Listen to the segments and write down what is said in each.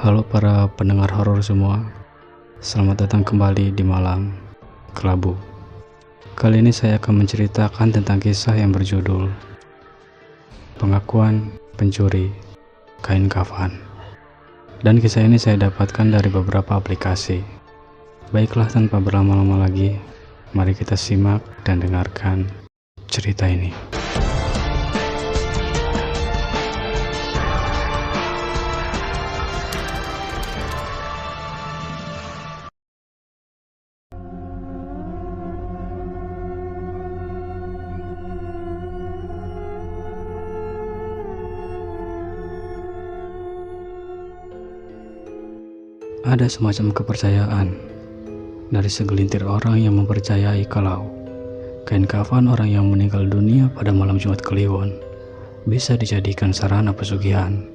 Halo para pendengar horor semua, selamat datang kembali di Malam Kelabu. Kali ini saya akan menceritakan tentang kisah yang berjudul Pengakuan Pencuri Kain Kafan. Dan kisah ini saya dapatkan dari beberapa aplikasi. Baiklah, tanpa berlama-lama lagi, mari kita simak dan dengarkan cerita ini. Ada semacam kepercayaan dari segelintir orang yang mempercayai kalau kain kafan orang yang meninggal dunia pada malam Jumat Kliwon bisa dijadikan sarana pesugihan.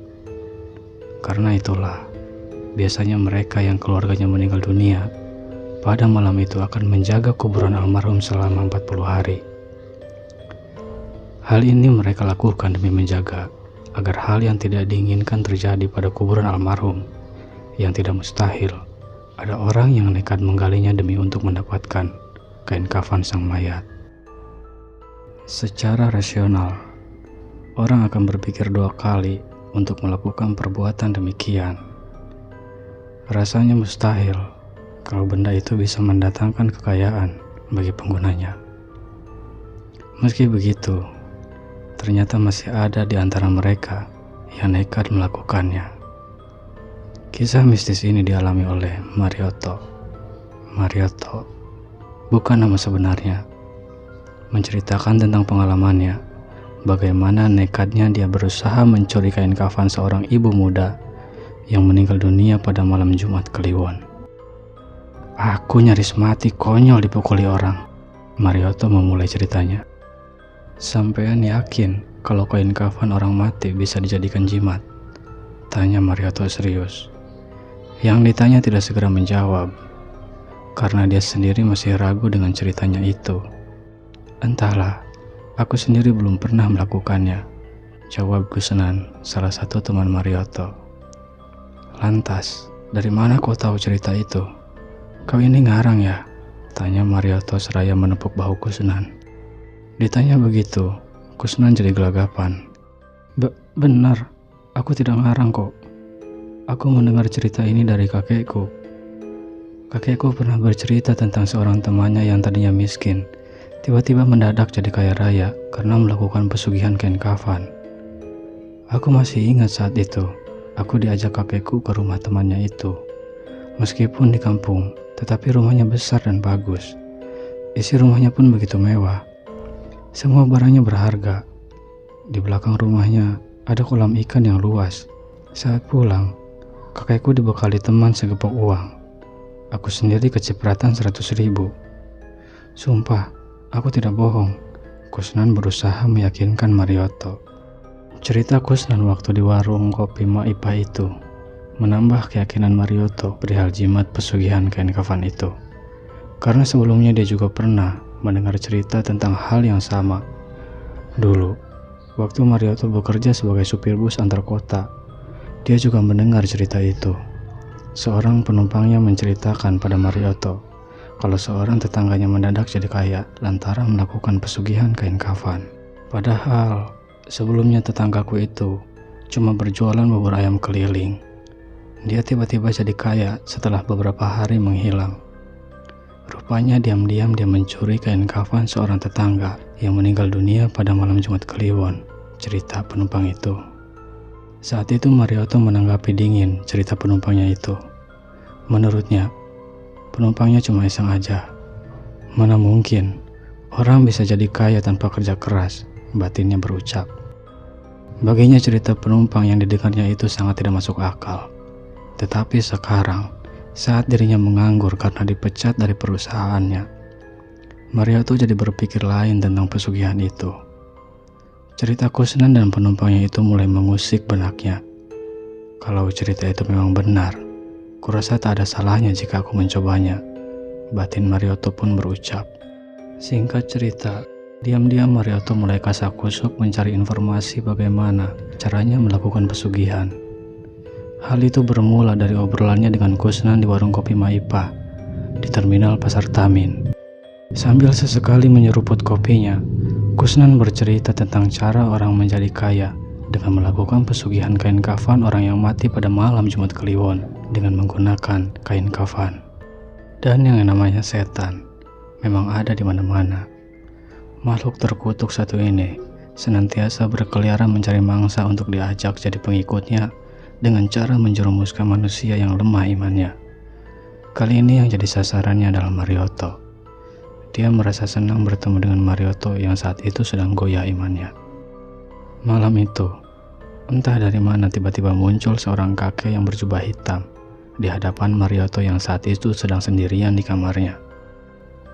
Karena itulah, biasanya mereka yang keluarganya meninggal dunia pada malam itu akan menjaga kuburan almarhum selama 40 hari. Hal ini mereka lakukan demi menjaga agar hal yang tidak diinginkan terjadi pada kuburan almarhum. Yang tidak mustahil, ada orang yang nekat menggalinya demi untuk mendapatkan kain kafan sang mayat. Secara rasional, orang akan berpikir 2 kali untuk melakukan perbuatan demikian. Rasanya mustahil kalau benda itu bisa mendatangkan kekayaan bagi penggunanya. Meski begitu, ternyata masih ada di antara mereka yang nekat melakukannya. Kisah mistis ini dialami oleh Marioto. Marioto bukan nama sebenarnya. Menceritakan tentang pengalamannya, bagaimana nekatnya dia berusaha mencuri kain kafan seorang ibu muda yang meninggal dunia pada malam Jumat Kliwon. Aku nyaris mati konyol dipukuli orang, Marioto memulai ceritanya. Sampean yakin kalau kain kafan orang mati bisa dijadikan jimat? Tanya Marioto serius. Yang ditanya tidak segera menjawab, karena dia sendiri masih ragu dengan ceritanya itu. Entahlah, aku sendiri belum pernah melakukannya, jawab Gusnan, salah satu teman Marioto. Lantas, dari mana kau tahu cerita itu? Kau ini ngarang ya? Tanya Marioto seraya menepuk bahu Gusnan. Ditanya begitu, Gusnan jadi gelagapan. Benar, aku tidak ngarang kok. Aku mendengar cerita ini dari kakekku. Kakekku pernah bercerita tentang seorang temannya yang tadinya miskin, tiba-tiba mendadak jadi kaya raya karena melakukan pesugihan kain kafan. Aku masih ingat saat itu, aku diajak kakekku ke rumah temannya itu. Meskipun di kampung, tetapi rumahnya besar dan bagus. Isi rumahnya pun begitu mewah. Semua barangnya berharga. Di belakang rumahnya ada kolam ikan yang luas. Saat pulang, kakekku dibekali teman segepok uang. Aku sendiri kecipratan 100.000. Sumpah, aku tidak bohong. Gusnan berusaha meyakinkan Marioto. Cerita Gusnan waktu di warung kopi Maipa itu menambah keyakinan Marioto perihal jimat pesugihan kain kafan itu. Karena sebelumnya dia juga pernah mendengar cerita tentang hal yang sama. Dulu, waktu Marioto bekerja sebagai supir bus antar kota, dia juga mendengar cerita itu. Seorang penumpangnya menceritakan pada Marioto kalau seorang tetangganya mendadak jadi kaya lantaran melakukan pesugihan kain kafan. Padahal sebelumnya tetanggaku itu cuma berjualan bubur ayam keliling. Dia tiba-tiba jadi kaya setelah beberapa hari menghilang. Rupanya diam-diam dia mencuri kain kafan seorang tetangga yang meninggal dunia pada malam Jumat Kliwon, cerita penumpang itu. Saat itu Marioto menanggapi dingin cerita penumpangnya itu. Menurutnya, penumpangnya cuma iseng aja. Mana mungkin orang bisa jadi kaya tanpa kerja keras, batinnya berucap. Baginya cerita penumpang yang didengarnya itu sangat tidak masuk akal. Tetapi sekarang, saat dirinya menganggur karena dipecat dari perusahaannya, Marioto jadi berpikir lain tentang pesugihan itu. Cerita Gusnan dan penumpangnya itu mulai mengusik benaknya. Kalau cerita itu memang benar, kurasa tak ada salahnya jika aku mencobanya, batin Marioto pun berucap. Singkat cerita, diam-diam Marioto mulai kasakusuk mencari informasi bagaimana caranya melakukan pesugihan. Hal itu bermula dari obrolannya dengan Kusnan di warung kopi Maipa di terminal Pasar Tamin. Sambil sesekali menyeruput kopinya, Kusnan bercerita tentang cara orang menjadi kaya dengan melakukan pesugihan kain kafan orang yang mati pada malam Jumat Kliwon dengan menggunakan kain kafan. Dan yang namanya setan memang ada di mana-mana. Makhluk terkutuk satu ini senantiasa berkeliaran mencari mangsa untuk diajak jadi pengikutnya dengan cara menjerumuskan manusia yang lemah imannya. Kali ini yang jadi sasarannya adalah Marioto. Dia merasa senang bertemu dengan Marioto yang saat itu sedang goyah imannya. Malam itu, entah dari mana tiba-tiba muncul seorang kakek yang berjubah hitam di hadapan Marioto yang saat itu sedang sendirian di kamarnya.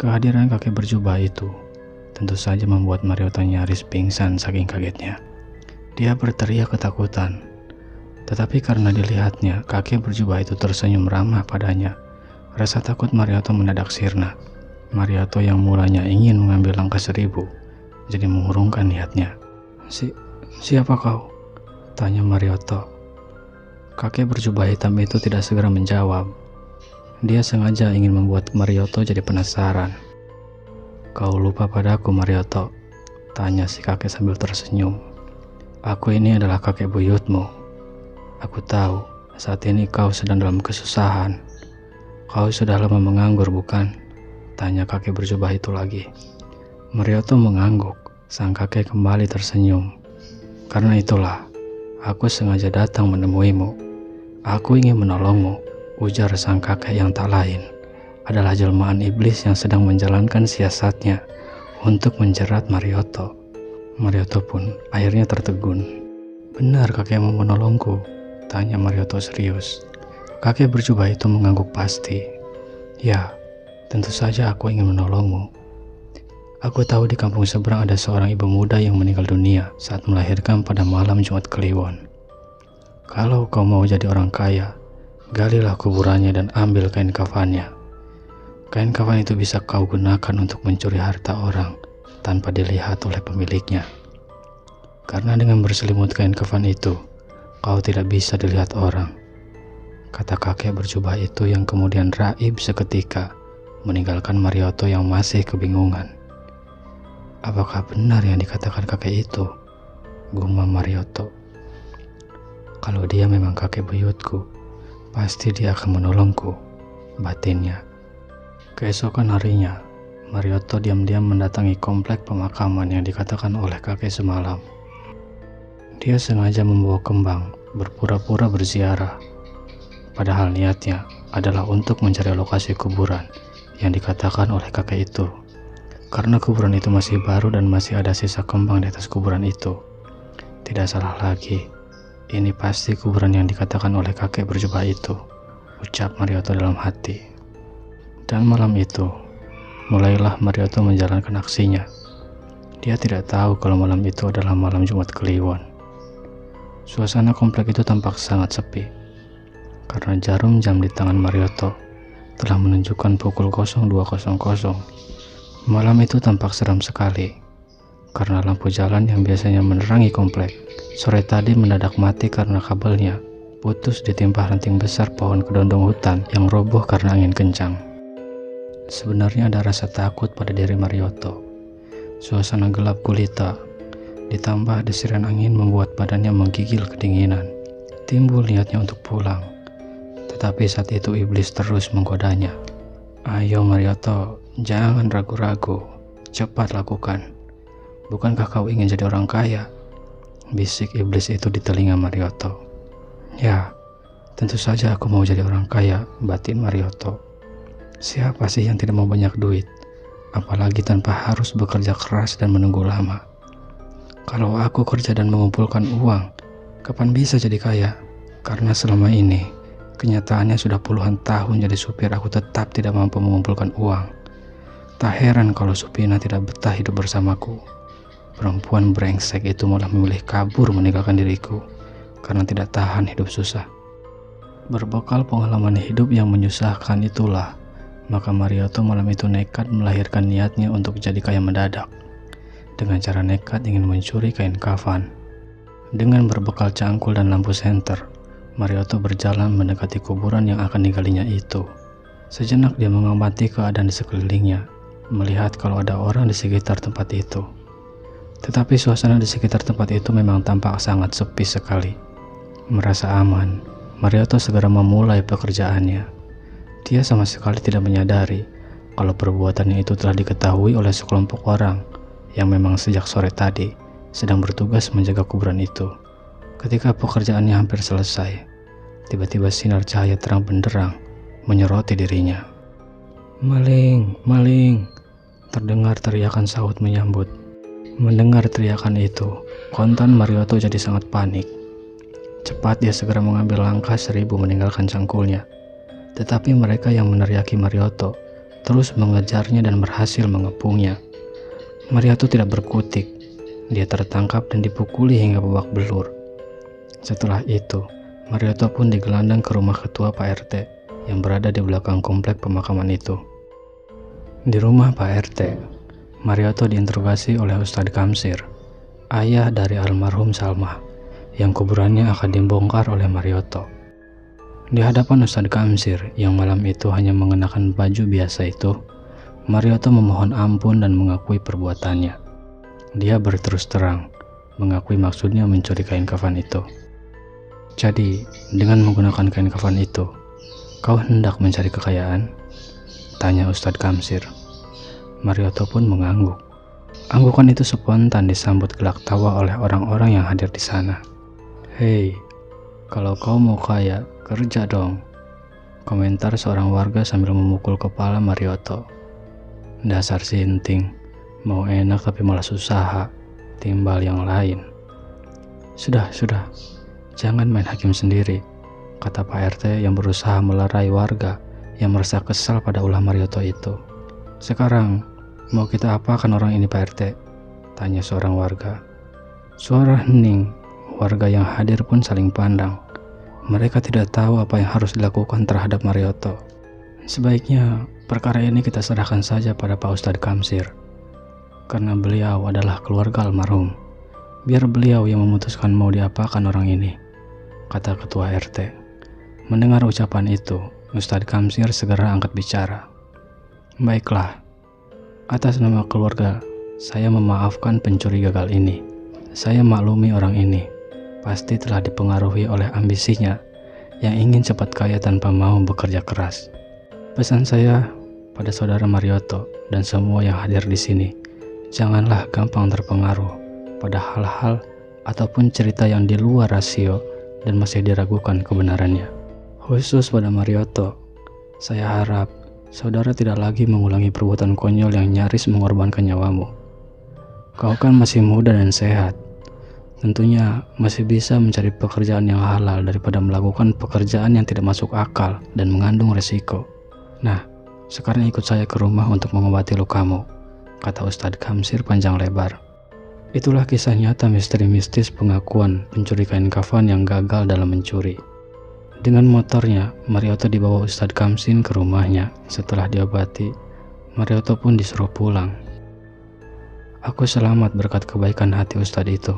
Kehadiran kakek berjubah itu tentu saja membuat Marioto nyaris pingsan saking kagetnya. Dia berteriak ketakutan, tetapi karena dilihatnya kakek berjubah itu tersenyum ramah padanya, rasa takut Marioto mendadak sirna. Marioto yang mulanya ingin mengambil langkah 1000, jadi mengurungkan niatnya. Siapa kau? Tanya Marioto. Kakek berjubah hitam itu tidak segera menjawab. Dia sengaja ingin membuat Marioto jadi penasaran. Kau lupa padaku, Marioto? Tanya si kakek sambil tersenyum. Aku ini adalah kakek buyutmu. Aku tahu saat ini kau sedang dalam kesusahan. Kau sudah lama menganggur, bukan? Tanya kakek berjubah itu lagi. Marioto mengangguk. Sang kakek kembali tersenyum. Karena itulah, aku sengaja datang menemuimu. Aku ingin menolongmu, ujar sang kakek yang tak lain adalah jelmaan iblis yang sedang menjalankan siasatnya untuk menjerat Marioto. Marioto pun akhirnya tertegun. Benar kakek mau menolongku? Tanya Marioto serius. Kakek berjubah itu mengangguk pasti. Ya, tentu saja aku ingin menolongmu. Aku tahu di kampung seberang ada seorang ibu muda yang meninggal dunia saat melahirkan pada malam Jumat Kliwon. Kalau kau mau jadi orang kaya, galilah kuburannya dan ambil kain kafannya. Kain kafan itu bisa kau gunakan untuk mencuri harta orang tanpa dilihat oleh pemiliknya. Karena dengan berselimut kain kafan itu, kau tidak bisa dilihat orang. Kata kakek berjubah itu yang kemudian raib seketika, meninggalkan Marioto yang masih kebingungan. Apakah benar yang dikatakan kakek itu? Gumam Marioto. Kalau dia memang kakek buyutku, pasti dia akan menolongku, batinnya. Keesokan harinya, Marioto diam-diam mendatangi komplek pemakaman yang dikatakan oleh kakek semalam. Dia sengaja membawa kembang, berpura-pura berziarah. Padahal niatnya adalah untuk mencari lokasi kuburan yang dikatakan oleh kakek itu. Karena kuburan itu masih baru dan masih ada sisa kembang di atas kuburan itu. Tidak salah lagi, ini pasti kuburan yang dikatakan oleh kakek berjubah itu, ucap Marioto dalam hati. Dan malam itu, mulailah Marioto menjalankan aksinya. Dia tidak tahu kalau malam itu adalah malam Jumat Kliwon. Suasana komplek itu tampak sangat sepi, karena jarum jam di tangan Marioto telah menunjukkan pukul 02.00. Malam itu tampak seram sekali, karena lampu jalan yang biasanya menerangi komplek sore tadi mendadak mati karena kabelnya putus ditimpa ranting besar pohon kedondong hutan yang roboh karena angin kencang. Sebenarnya ada rasa takut pada diri Marioto. Suasana gelap gulita, ditambah desiran angin membuat badannya menggigil kedinginan. Timbul niatnya untuk pulang, tetapi saat itu iblis terus menggodanya. Ayo Marioto, jangan ragu-ragu, cepat lakukan. Bukankah kau ingin jadi orang kaya? Bisik iblis itu di telinga Marioto. Ya, tentu saja aku mau jadi orang kaya, batin Marioto. Siapa sih yang tidak mau banyak duit? Apalagi tanpa harus bekerja keras dan menunggu lama. Kalau aku kerja dan mengumpulkan uang, kapan bisa jadi kaya? Karena selama ini, kenyataannya sudah puluhan tahun jadi supir aku tetap tidak mampu mengumpulkan uang. Tak heran kalau Supina tidak betah hidup bersamaku. Perempuan brengsek itu malah memilih kabur meninggalkan diriku karena tidak tahan hidup susah. Berbekal pengalaman hidup yang menyusahkan itulah, maka Marioto malam itu nekat melahirkan niatnya untuk jadi kaya mendadak. Dengan cara nekat ingin mencuri kain kafan. Dengan berbekal cangkul dan lampu senter, Marioto berjalan mendekati kuburan yang akan digalinya itu. Sejenak dia mengamati keadaan di sekelilingnya, melihat kalau ada orang di sekitar tempat itu. Tetapi suasana di sekitar tempat itu memang tampak sangat sepi sekali. Merasa aman, Marioto segera memulai pekerjaannya. Dia sama sekali tidak menyadari kalau perbuatannya itu telah diketahui oleh sekelompok orang yang memang sejak sore tadi sedang bertugas menjaga kuburan itu. Ketika pekerjaannya hampir selesai, tiba-tiba sinar cahaya terang benderang menyoroti dirinya. "Maling, maling!" Terdengar teriakan sahut menyambut. Mendengar teriakan itu, kontan Marioto jadi sangat panik. Cepat dia segera mengambil langkah 1000 meninggalkan cangkulnya. Tetapi mereka yang meneriaki Marioto terus mengejarnya dan berhasil mengepungnya. Marioto tidak berkutik. Dia tertangkap dan dipukuli hingga babak belur. Setelah itu, Marioto pun digelandang ke rumah ketua Pak RT yang berada di belakang komplek pemakaman itu. Di rumah Pak RT, Marioto diinterogasi oleh Ustadz Kamsir, ayah dari almarhum Salma, yang kuburannya akan dibongkar oleh Marioto. Di hadapan Ustadz Kamsir yang malam itu hanya mengenakan baju biasa itu, Marioto memohon ampun dan mengakui perbuatannya. Dia berterus terang, mengakui maksudnya mencuri kain kafan itu. "Jadi, dengan menggunakan kain kafan itu, kau hendak mencari kekayaan?" tanya Ustadz Kamsir. Marioto pun mengangguk. Anggukan itu spontan disambut gelak tawa oleh orang-orang yang hadir di sana. "Hei, kalau kau mau kaya, kerja dong," komentar seorang warga sambil memukul kepala Marioto. "Dasar sinting, mau enak tapi malah usaha, timbal yang lain." Sudah, jangan main hakim sendiri," kata Pak RT yang berusaha melerai warga yang merasa kesal pada ulah Marioto itu. "Sekarang, mau kita apakan orang ini Pak RT?" tanya seorang warga. Suara hening, warga yang hadir pun saling pandang. Mereka tidak tahu apa yang harus dilakukan terhadap Marioto. "Sebaiknya perkara ini kita serahkan saja pada Pak Ustadz Kamsir, karena beliau adalah keluarga almarhum. Biar beliau yang memutuskan mau diapakan orang ini," kata ketua RT. Mendengar ucapan itu, Ustadz Kamsir segera angkat bicara. "Baiklah, atas nama keluarga, saya memaafkan pencuri gagal ini. Saya maklumi orang ini pasti telah dipengaruhi oleh ambisinya yang ingin cepat kaya tanpa mau bekerja keras. Pesan saya pada saudara Marioto dan semua yang hadir di sini, janganlah gampang terpengaruh pada hal-hal ataupun cerita yang di luar rasio dan masih diragukan kebenarannya. Khusus pada Marioto, saya harap saudara tidak lagi mengulangi perbuatan konyol yang nyaris mengorbankan nyawamu. Kau kan masih muda dan sehat. Tentunya masih bisa mencari pekerjaan yang halal daripada melakukan pekerjaan yang tidak masuk akal dan mengandung resiko. Nah, sekarang ikut saya ke rumah untuk mengobati lukamu," kata Ustadz Kamsir panjang lebar. Itulah kisah nyata misteri mistis pengakuan pencuri kain kafan yang gagal dalam mencuri. Dengan motornya, Marioto dibawa Ustadz Kamsir ke rumahnya. Setelah diobati, Marioto pun disuruh pulang. "Aku selamat berkat kebaikan hati Ustadz itu.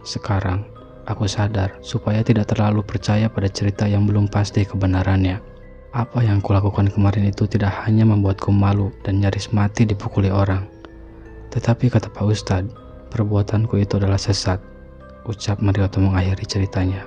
Sekarang, aku sadar supaya tidak terlalu percaya pada cerita yang belum pasti kebenarannya. Apa yang kulakukan kemarin itu tidak hanya membuatku malu dan nyaris mati dipukuli orang. Tetapi kata Pak Ustadz, perbuatanku itu adalah sesat," ucap Marioto mengakhiri ceritanya.